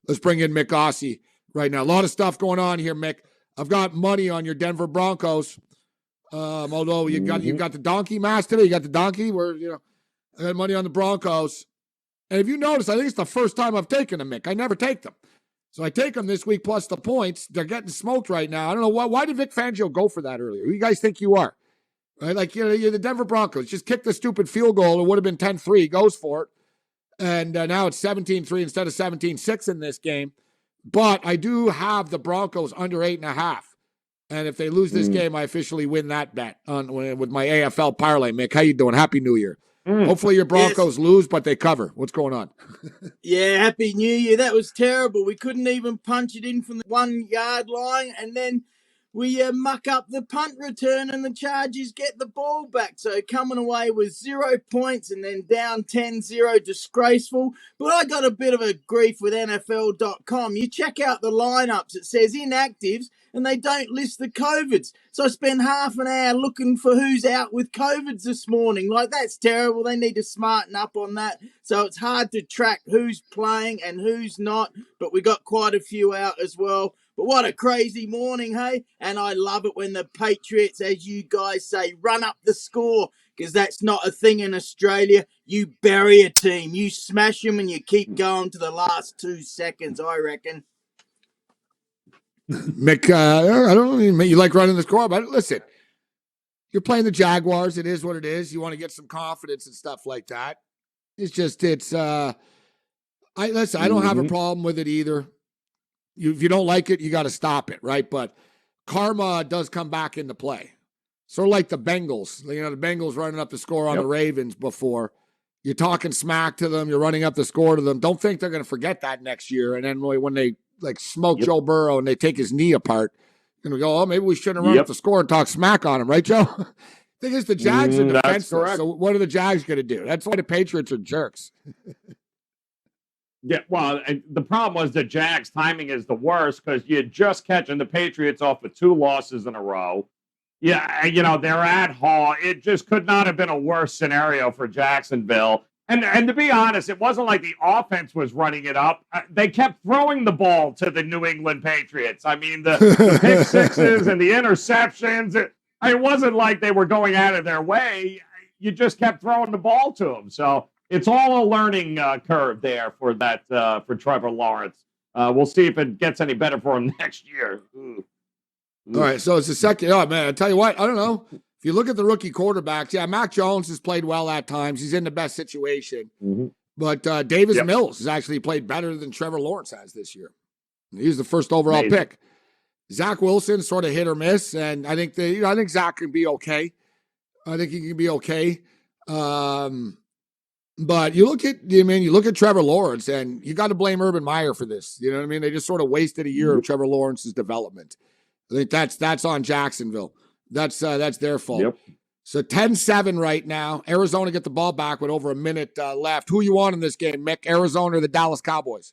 Let's bring in Mick Aussie right now. A lot of stuff going on here, Mick. I've got money on your Denver Broncos. Although you got the donkey mask today. You got the donkey where, I got money on the Broncos. And if you notice, I think it's the first time I've taken them, Mick. I never take them. So I take them this week plus the points. They're getting smoked right now. I don't know why did Vic Fangio go for that earlier? Who you guys think you are? Right? Like, you're the Denver Broncos. Just kick the stupid field goal. It would have been 10-3. He goes for it. And now it's 17-3 instead of 17-6 in this game. But I do have the Broncos under 8.5. And if they lose this game, I officially win that bet with my AFL parlay. Mick, how you doing? Happy New Year. Hopefully your Broncos lose, but they cover. What's going on? Yeah, Happy New Year. That was terrible. We couldn't even punch it in from the 1 yard line, and then we muck up the punt return and the Chargers get the ball back. So coming away with 0 points and then down 10-0, disgraceful. But I got a bit of a grief with NFL.com. You check out the lineups, it says inactives, and they don't list the COVIDs. So I spent half an hour looking for who's out with COVIDs this morning. Like, that's terrible. They need to smarten up on that. So it's hard to track who's playing and who's not. But we got quite a few out as well. But what a crazy morning, hey? And I love it when the Patriots, as you guys say, run up the score, because that's not a thing in Australia. You bury a team. You smash them and you keep going to the last 2 seconds, I reckon. Mick, I don't know, you like running the score, but listen, you're playing the Jaguars. It is what it is. You want to get some confidence and stuff like that. I don't have a problem with it either. If you don't like it, you got to stop it, right? But karma does come back into play. Sort of like the Bengals. The Bengals running up the score on the Ravens before. You're talking smack to them. You're running up the score to them. Don't think they're going to forget that next year. And then when they smoke Joe Burrow and they take his knee apart, you're going to go, maybe we shouldn't have run up the score and talk smack on him, right, Joe? Thing is, the Jags are defenseless. So what are the Jags going to do? That's why the Patriots are jerks. Yeah, well, the problem was the Jags' timing is the worst because you're just catching the Patriots off with 2 losses in a row. Yeah, they're at home. It just could not have been a worse scenario for Jacksonville. And to be honest, it wasn't like the offense was running it up. They kept throwing the ball to the New England Patriots. I mean, the pick sixes and the interceptions, it wasn't like they were going out of their way. You just kept throwing the ball to them. So it's all a learning curve there for Trevor Lawrence. We'll see if it gets any better for him next year. Ooh. All right, so it's the second. Oh, man, I tell you what, I don't know. If you look at the rookie quarterbacks, Mac Jones has played well at times. He's in the best situation. But Davis Mills has actually played better than Trevor Lawrence has this year. He's the first overall pick. Zach Wilson sort of hit or miss, and I think Zach can be okay. I think he can be okay. But you look at Trevor Lawrence, and you got to blame Urban Meyer for this. You know what I mean? They just sort of wasted a year of Trevor Lawrence's development. I think that's on Jacksonville. That's their fault. Yep. So 10-7 right now. Arizona get the ball back with over a minute left. Who you want in this game, Mick? Arizona or the Dallas Cowboys?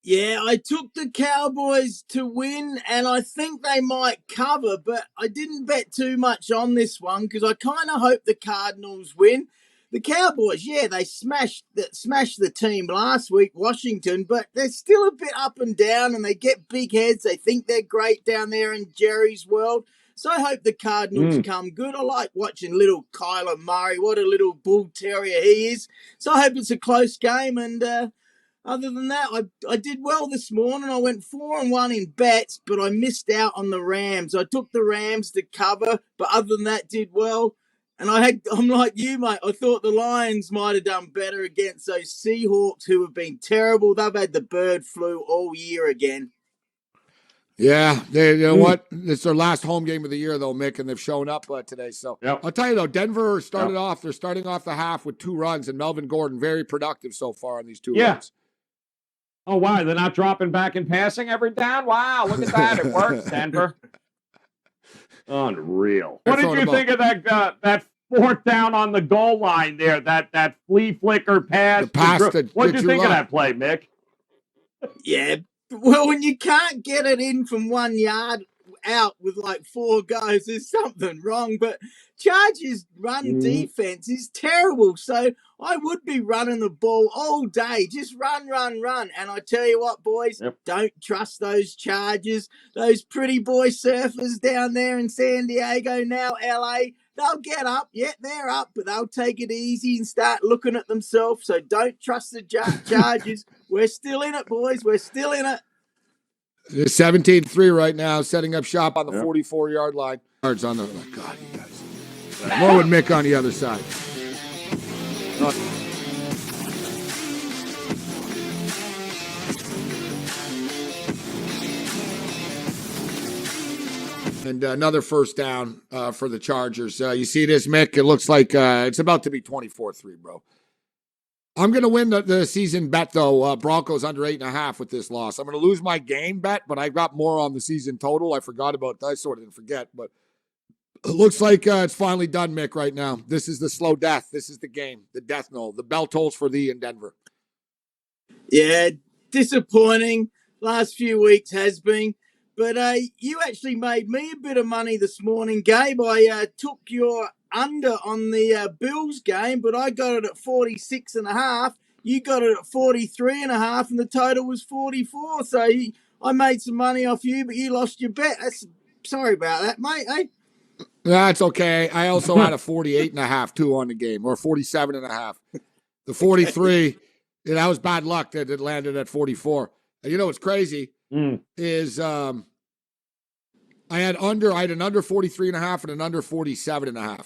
Yeah, I took the Cowboys to win, and I think they might cover, but I didn't bet too much on this one because I kind of hope the Cardinals win. The Cowboys, they smashed the team last week, Washington, but they're still a bit up and down, and they get big heads. They think they're great down there in Jerry's world. So I hope the Cardinals come good. I like watching little Kyler Murray. What a little bull terrier he is. So I hope it's a close game, and other than that, I did well this morning. I went 4-1 in bets, but I missed out on the Rams. I took the Rams to cover, but other than that, did well. And I'm like you, mate. I thought the Lions might have done better against those Seahawks who have been terrible. They've had the bird flu all year again. Yeah, you know what? It's their last home game of the year, though, Mick, and they've shown up today. So I'll tell you, though, Denver started off. They're starting off the half with 2 runs, and Melvin Gordon very productive so far on these 2 runs. Oh, wow. They're not dropping back and passing every down? Wow, look at that. It works, Denver. Unreal. What did you think of that 4th down on the goal line there? That flea flicker pass? What did you think of that play, Mick? Yeah. Well, when you can't get it in from 1 yard out with like 4 goes, there's something wrong. But Chargers' run defense is terrible. So I would be running the ball all day. Just run. And I tell you what, boys, don't trust those Chargers. Those pretty boy surfers down there in San Diego, now LA, they'll get up. Yeah, they're up, but they'll take it easy and start looking at themselves. So don't trust the Chargers. We're still in it, boys. We're still in it. 17-3 right now, setting up shop on the 44-yard line. Yards on the God, you guys. More with Mick on the other side. And another first down for the Chargers. You see this, Mick? It looks like it's about to be 24-3, bro. I'm going to win the season bet, though. Broncos under 8.5 with this loss. I'm going to lose my game bet, but I got more on the season total. I forgot about that. I sort of didn't forget, but it looks like it's finally done, Mick, right now. This is the slow death. This is the game, the death knell. The bell tolls for thee in Denver. Yeah, disappointing. Last few weeks has been. But you actually made me a bit of money this morning, Gabe. I took your under on the Bills game, but I got it at 46.5. You got it at 43.5, and the total was 44. So I made some money off you, but you lost your bet. Sorry about that, mate. Eh? That's okay. I also had a 48.5 too on the game, or 47.5. The 43, that was bad luck that it landed at 44. And you know what's crazy is I had an under 43.5 and an under 47.5.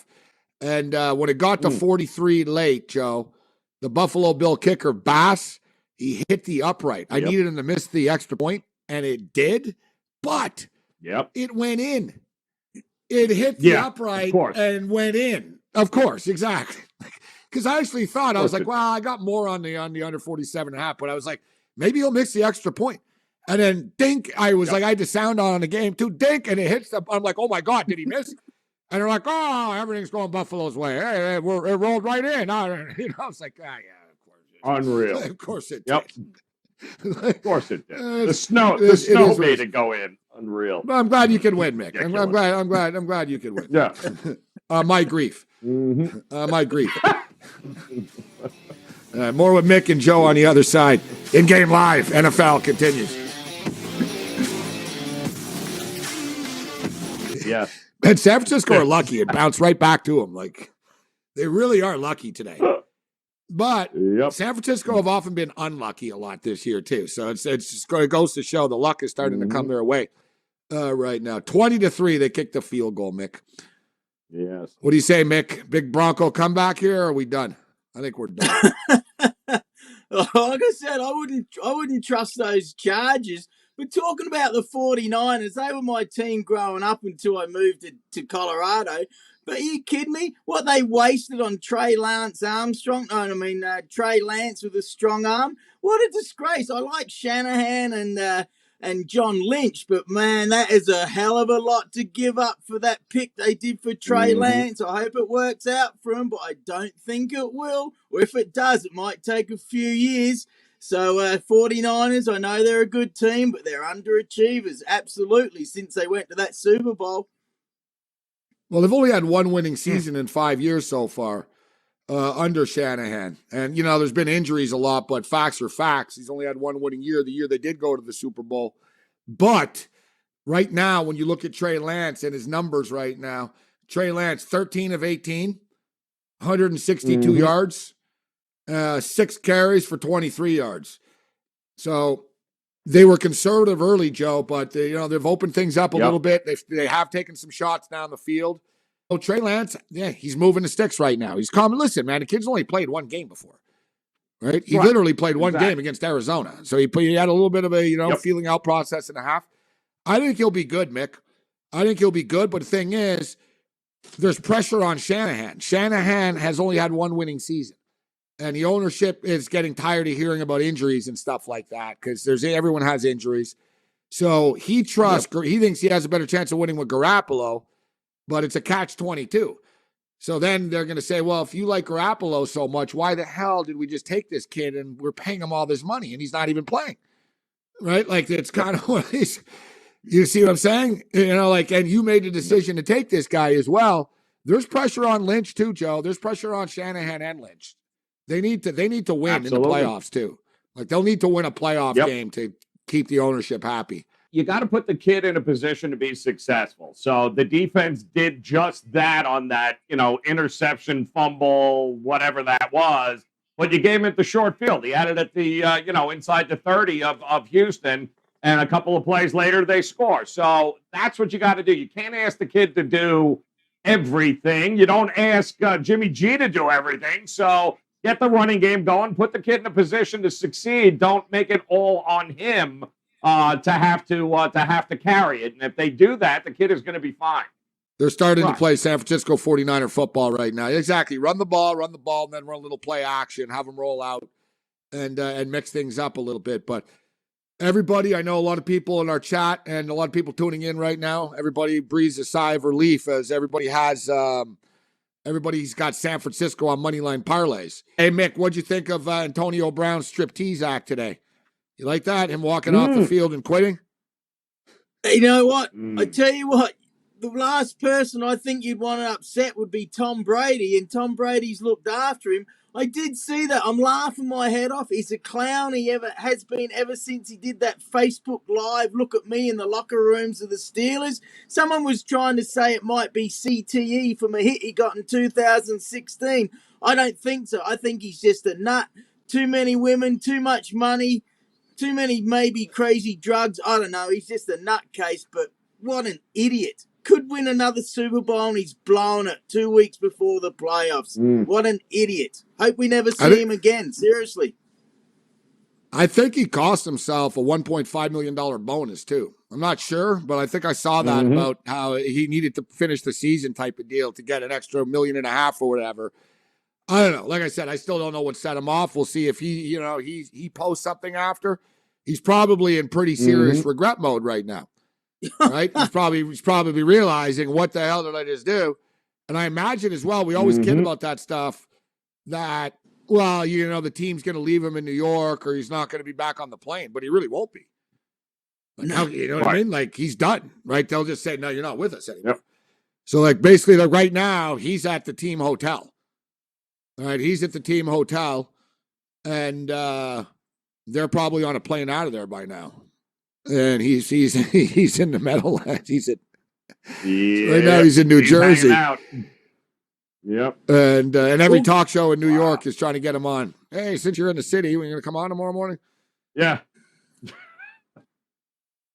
And when it got to 43 late, Joe, the Buffalo Bill kicker, Bass, he hit the upright. I needed him to miss the extra point, and it did, but it went in. It hit the upright and went in. Of course, exactly. Because I actually thought, I was like, well, I got more on the under 47.5, but I was like, maybe he'll miss the extra point. And then dink, I was like, I had the sound on the game too, dink, and it hits the, I'm like, oh my God, did he miss? And they're like, oh, everything's going Buffalo's way. Hey, it rolled right in. I was like, yeah, of course. Unreal. Of course it did. Of course it did. The snow made it go in. Unreal. I'm glad you can win, Mick. I'm glad you can win. Yeah. My grief. My grief. More with Mick and Joe on the other side. In-game live. NFL continues. Yeah. And San Francisco are lucky. It bounced right back to them. Like, they really are lucky today. But San Francisco have often been unlucky a lot this year, too. So it goes to show the luck is starting to come their way right now. 20-3, they kicked the field goal, Mick. Yes. What do you say, Mick? Big Bronco comeback here, or are we done? I think we're done. Like I said, I wouldn't trust those Chargers. But talking about the 49ers, they were my team growing up until I moved to Colorado. But are you kidding me? What they wasted on Trey Lance Armstrong? No, I mean Trey Lance with a strong arm. What a disgrace! I like Shanahan and John Lynch, but man, that is a hell of a lot to give up for that pick they did for Trey Lance. I hope it works out for him, but I don't think it will. Or if it does, it might take a few years. So 49ers, I know they're a good team, but they're underachievers, absolutely, since they went to that Super Bowl. Well, they've only had one winning season in 5 years so far under Shanahan. And, you know, there's been injuries a lot, but facts are facts. He's only had one winning year, the year they did go to the Super Bowl. But right now, when you look at Trey Lance and his numbers right now, Trey Lance, 13 of 18, 162 yards, 6 carries for 23 yards. So they were conservative early, Joe, but they've opened things up a little bit. They have taken some shots down the field. So Trey Lance, he's moving the sticks right now. He's calm. Listen, man, the kid's only played one game before, right? He literally played one game against Arizona. So he had a little bit of a, feeling out process and a half. I think he'll be good, Mick. I think he'll be good, but the thing is, there's pressure on Shanahan. Shanahan has only had one winning season. And the ownership is getting tired of hearing about injuries and stuff like that because everyone has injuries. So he thinks he has a better chance of winning with Garoppolo, but it's a catch-22. So then they're going to say, well, if you like Garoppolo so much, why the hell did we just take this kid and we're paying him all this money and he's not even playing? Right? Like, it's kind of one of these. You see what I'm saying? And you made the decision to take this guy as well. There's pressure on Lynch too, Joe. There's pressure on Shanahan and Lynch. They need to win Absolutely. in the playoffs too. Like they'll need to win a playoff game to keep the ownership happy. You got to put the kid in a position to be successful. So the defense did just that on that, interception, fumble, whatever that was. But you gave him at the short field. He had it at the, inside the 30 of Houston. And a couple of plays later, they score. So that's what you got to do. You can't ask the kid to do everything. You don't ask Jimmy G to do everything. So get the running game going. Put the kid in a position to succeed. Don't make it all on him to have to carry it. And if they do that, the kid is going to be fine. They're starting to play San Francisco 49er football right now. Exactly. Run the ball, and then run a little play action, have them roll out and mix things up a little bit. But everybody, I know a lot of people in our chat and a lot of people tuning in right now. Everybody breathes a sigh of relief as everybody's got San Francisco on moneyline parlays. Hey, Mick, what'd you think of Antonio Brown's striptease act today? You like that? Him walking off the field and quitting? You know what? I tell you what, the last person I think you'd want to upset would be Tom Brady, and Tom Brady's looked after him. I did see that. I'm laughing my head off. He's a clown. He has been ever since he did that Facebook Live, look at me in the locker rooms of the Steelers. Someone was trying to say it might be CTE from a hit he got in 2016. I don't think so. I think he's just a nut. Too many women, too much money, too many maybe crazy drugs. I don't know. He's just a nutcase, but what an idiot. Could win another Super Bowl and he's blown it 2 weeks before the playoffs. What an idiot. Hope we never see him again. Seriously. I think he cost himself a $1.5 million bonus too. I'm not sure, but I think I saw that about how he needed to finish the season type of deal to get an extra $1.5 million or whatever. I don't know. Like I said, I still don't know what set him off. We'll see if he posts something after. He's probably in pretty serious regret mode right now. Right? He's probably realizing, what the hell did I just do? And I imagine as well, we always kid about that stuff, that, well, the team's going to leave him in New York or he's not going to be back on the plane, but he really won't be. Like, you know what I mean? Like, he's done, right? They'll just say, no, you're not with us anymore. Yep. So, basically, right now, he's at the team hotel. All right, he's at the team hotel, and they're probably on a plane out of there by now. And he's in the Meadowlands. Right now he's in New Jersey. Yep. And every talk show in New York is trying to get him on. Hey, since you're in the city, are you going to come on tomorrow morning? Yeah.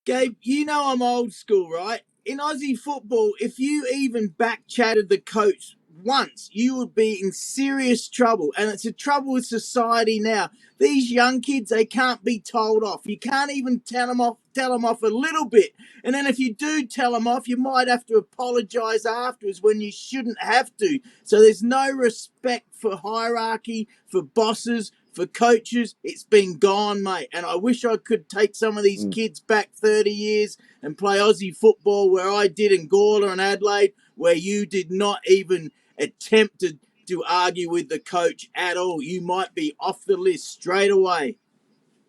Gabe, I'm old school, right? In Aussie football, if you even back-chatted the coach once, you would be in serious trouble. And it's a trouble with society now. These young kids, they can't be told off. You can't even tell them off a little bit. And then if you do tell them off, you might have to apologize afterwards when you shouldn't have to. So there's no respect for hierarchy, for bosses, for coaches. It's been gone, mate. And I wish I could take some of these kids back 30 years and play Aussie football where I did in Gawler and Adelaide, where you did not even attempt to argue with the coach at all. You might be off the list straight away.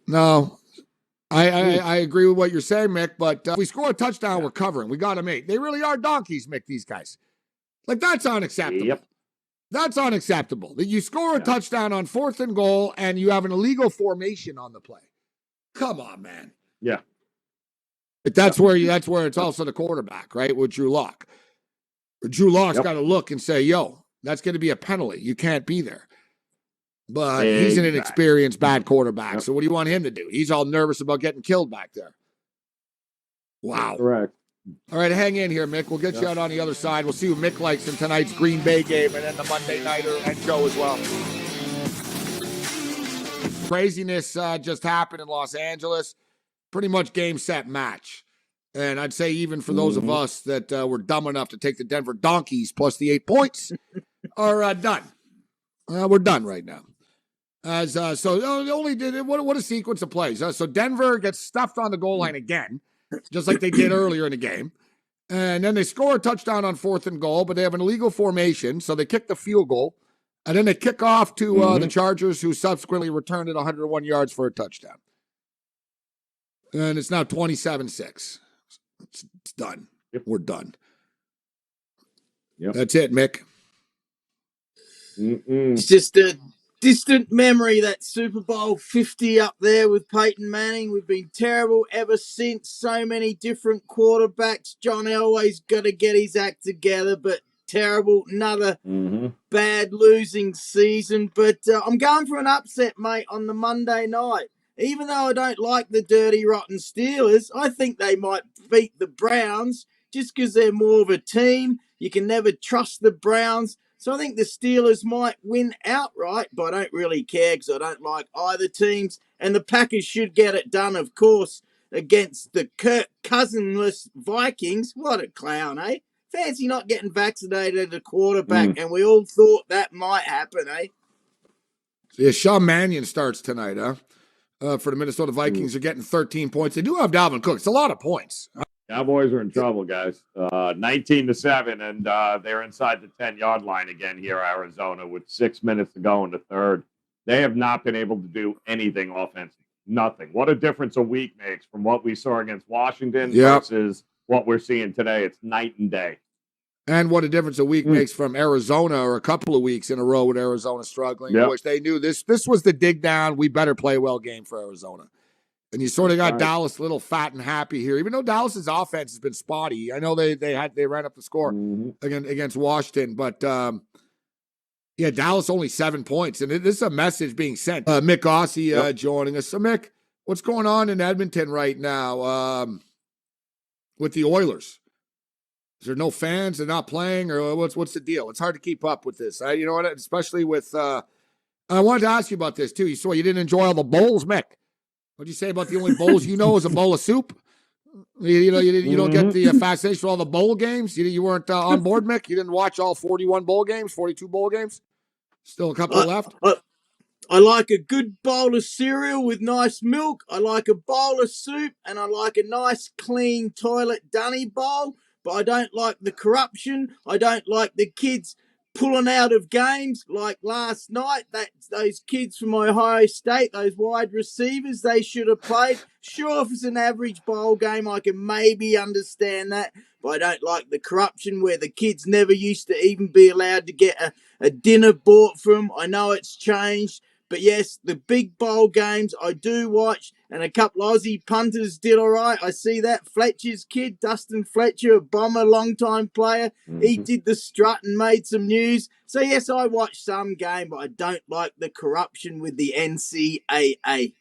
No, I agree with what you're saying, Mick, but if we score a touchdown, we're covering. We got to make. They really are donkeys, Mick, these guys. Like, that's unacceptable. Yep. That's unacceptable. That you score a touchdown on 4th and goal and you have an illegal formation on the play. Come on, man. Yeah. But that's where it's also the quarterback, right? With Drew Lock. Drew Lock's got to look and say, yo, that's going to be a penalty. You can't be there. But he's an inexperienced, bad quarterback. So what do you want him to do? He's all nervous about getting killed back there. Wow. Correct. All right, hang in here, Mick. We'll get you out on the other side. We'll see who Mick likes in tonight's Green Bay game and then the Monday Nighter and Joe as well. Craziness just happened in Los Angeles. Pretty much game, set, match. And I'd say even for those of us that were dumb enough to take the Denver Donkeys plus the 8 points are done. We're done right now. What a sequence of plays. So Denver gets stuffed on the goal line again, just like they did earlier in the game. And then they score a touchdown on 4th and goal, but they have an illegal formation, so they kick the field goal. And then they kick off to the Chargers, who subsequently returned it 101 yards for a touchdown. And it's now 27-6. It's done. Yep. We're done. Yep. That's it, Mick. It's just a distant memory, that Super Bowl 50 up there with Peyton Manning. We've been terrible ever since. So many different quarterbacks. John Elway's got to get his act together, but terrible. Another bad losing season. But I'm going for an upset, mate, on the Monday night. Even though I don't like the dirty, rotten Steelers, I think they might beat the Browns just because they're more of a team. You can never trust the Browns. So I think the Steelers might win outright, but I don't really care because I don't like either teams. And the Packers should get it done, of course, against the Kirk Cousinless Vikings. What a clown, eh? Fancy not getting vaccinated at quarterback, and we all thought that might happen, eh? Yeah, Sean Mannion starts tonight, huh? For the Minnesota Vikings, they're getting 13 points. They do have Dalvin Cook. It's a lot of points. Cowboys are in trouble, guys. 19-7, and they're inside the 10-yard line again here, Arizona, with 6 minutes to go in the third. They have not been able to do anything offensively. Nothing. What a difference a week makes from what we saw against Washington versus what we're seeing today. It's night and day. And what a difference a week makes from Arizona, or a couple of weeks in a row with Arizona struggling, which they knew this was the dig down, we better play well game for Arizona. And you sort of got Dallas a little fat and happy here, even though Dallas's offense has been spotty. I know they ran up the score against Washington, but Dallas only 7 points, and this is a message being sent. Mick Aussie joining us. So Mick, what's going on in Edmonton right now with the Oilers? Is there no fans? They're not playing, or what's the deal? It's hard to keep up with this. You know what? Especially with. I wanted to ask you about this too. You didn't enjoy all the bowls, Mick. What'd you say about the only bowls you know is a bowl of soup? You don't get the fascination for all the bowl games. You weren't on board, Mick. You didn't watch all 41 bowl games, 42 bowl games. Still a couple left. I like a good bowl of cereal with nice milk. I like a bowl of soup, and I like a nice, clean toilet dunny bowl. But I don't like the corruption. I don't like the kids pulling out of games like last night. Those kids from Ohio State, those wide receivers, they should have played. Sure, if it's an average bowl game, I can maybe understand that. But I don't like the corruption where the kids never used to even be allowed to get a dinner bought for them. I know it's changed. But yes, the big bowl games I do watch, and a couple Aussie punters did all right. I see that. Fletcher's kid, Dustin Fletcher, a Bomber, long-time player. He did the strut and made some news. So yes, I watch some game, but I don't like the corruption with the NCAA.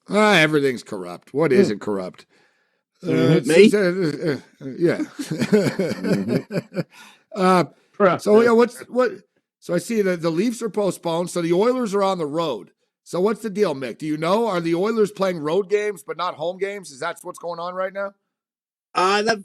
Everything's corrupt. What isn't corrupt? Me? So I see that the Leafs are postponed, so the Oilers are on the road. So what's the deal, Mick? Do you know? Are the Oilers playing road games but not home games? Is that what's going on right now? They've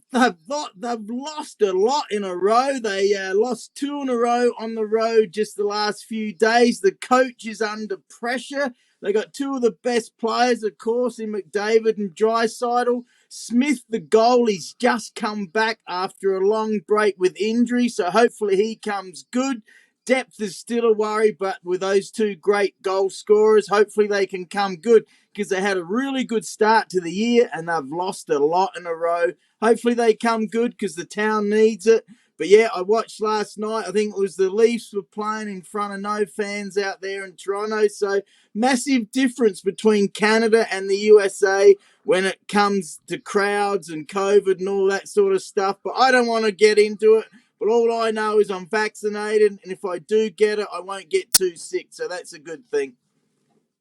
lost a lot in a row. They lost 2 in a row on the road just the last few days. The coach is under pressure. They got 2 of the best players, of course, in McDavid and Draisaitl. Smith, the goalie's just come back after a long break with injury, so hopefully he comes good. Depth is still a worry, but with those 2 great goal scorers, hopefully they can come good because they had a really good start to the year and they've lost a lot in a row. Hopefully they come good because the town needs it. But yeah, I watched last night. I think it was the Leafs were playing in front of no fans out there in Toronto. So massive difference between Canada and the USA when it comes to crowds and COVID and all that sort of stuff. But I don't want to get into it. But all I know is I'm vaccinated, and if I do get it, I won't get too sick. So that's a good thing.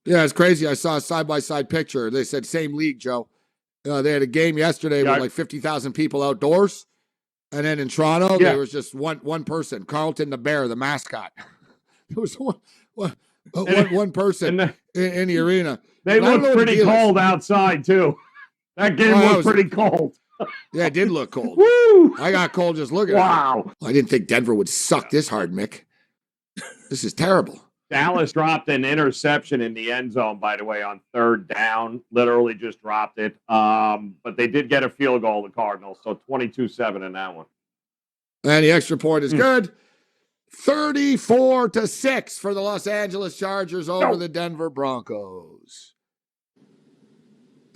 Yeah, it's crazy. I saw a side-by-side picture. They said same league, Joe. They had a game yesterday with like 50,000 people outdoors. And then in Toronto, there was just one person, Carlton the Bear, the mascot. There was one person in the arena. They looked pretty cold outside, too. That game was pretty cold. Yeah, it did look cold. Woo! I got cold just looking at it. Wow. I didn't think Denver would suck this hard, Mick. This is terrible. Dallas dropped an interception in the end zone, by the way, on 3rd down. Literally just dropped it. But they did get a field goal, the Cardinals, so 22-7 in that one. And the extra point is good. 34-6 for the Los Angeles Chargers over the Denver Broncos.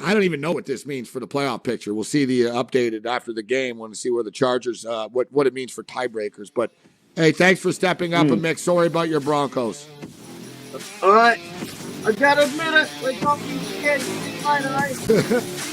I don't even know what this means for the playoff picture. We'll see the updated after the game. Want to see where the Chargers, what it means for tiebreakers. But, hey, thanks for stepping up, and Mick. Sorry about your Broncos. All right. I got to admit it. We're talking kids. I know.